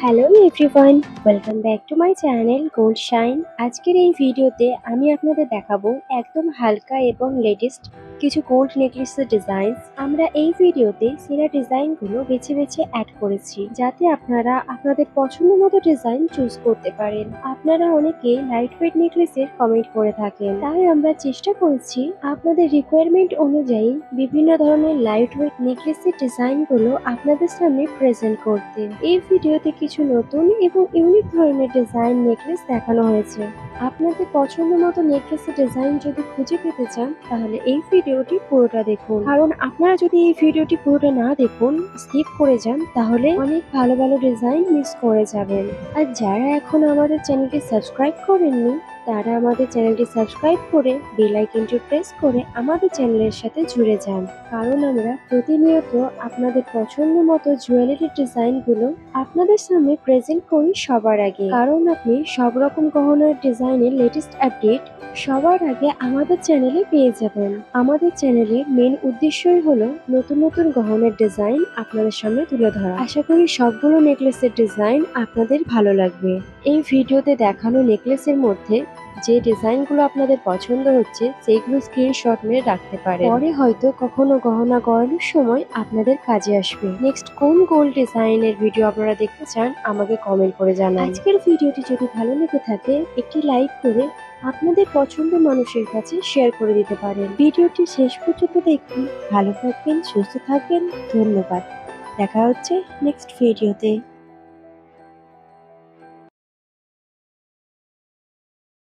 Hello everyone, welcome back to my channel gold shine. আজকের এই ভিডিওতে আমি আপনাদের দেখাবো একদম হালকা এবং লেটেস্ট কিছু গোল্ড নেকলেসের ডিজাইন। আমরা এই ভিডিওতে সেরা ডিজাইনগুলো বেছে বেছে অ্যাড করেছি যাতে আপনারা আপনাদের পছন্দ মতো ডিজাইন চুজ করতে পারেন। আপনারা অনেকে লাইট ওয়েট নেকলেসের কমেন্ট করে থাকেন, তাই আমরা চেষ্টা করেছি আপনাদের রিকোয়ারমেন্ট অনুযায়ী বিভিন্ন ধরনের লাইট ওয়েট নেকলেসের ডিজাইনগুলো আপনাদের সামনে প্রেজেন্ট করতে। এই ভিডিওতে কিছু নতুন এবং ইউনিক ধরনের ডিজাইন নেকলেস দেখানো হয়েছে। আপনাদের পছন্দ মতো নেকলেসের ডিজাইন যদি খুঁজে পেতে চান তাহলে এই ভিডিওটি পুরোটা দেখুন, কারণ আপনারা যদি এই ভিডিওটি পুরোটা না দেখুন, স্কিপ করে যান, তাহলে অনেক ভালো ভালো ডিজাইন মিস করে যাবেন। আর যারা এখন আমাদের চ্যানেলটি সাবস্ক্রাইব করেননি তারা আমাদের চ্যানেলটি সাবস্ক্রাইব করে বেল আইকনটি প্রেস করে আমাদের চ্যানেলের সাথে জুড়ে যান, কারণ আমরা প্রতিনিয়ত আপনাদের পছন্দ মতো জুয়েলারির ডিজাইনগুলো আপনাদের সামনে প্রেজেন্ট করি সবার আগে। কারণ আপনি সব রকম গহনার ডিজাইনের লেটেস্ট আপডেট সবার আগে আমাদের চ্যানেলে পেয়ে যাবেন। আমাদের চ্যানেলের মেন উদ্দেশ্যই হলো নতুন নতুন গহনার ডিজাইন আপনাদের সামনে তুলে ধরা। আশা করি সবগুলো নেকলেসের ডিজাইন আপনাদের ভালো লাগবে। এই ভিডিওতে দেখানো নেকলেসের মধ্যে যে ডিজাইনগুলো আপনাদের পছন্দ হচ্ছে সেইগুলো স্ক্রিনশট মেরে রাখতে পারেন, পরে হয়তো কখনো গহনা গড়ানোর সময় আপনাদের কাজে আসবে। নেক্সট কোন গোল্ড ডিজাইনের ভিডিও আপনারা দেখতে চান আমাকে কমেন্ট করে জানান। আজকের ভিডিওটি যদি ভালো লেগে থাকে একটি লাইক করে আপনাদের পছন্দের মানুষের কাছে শেয়ার করে দিতে পারেন। ভিডিওটি শেষ পর্যন্ত দেখুন। ভালো থাকবেন, সুস্থ থাকবেন। ধন্যবাদ। দেখা হচ্ছে নেক্সট ভিডিওতে।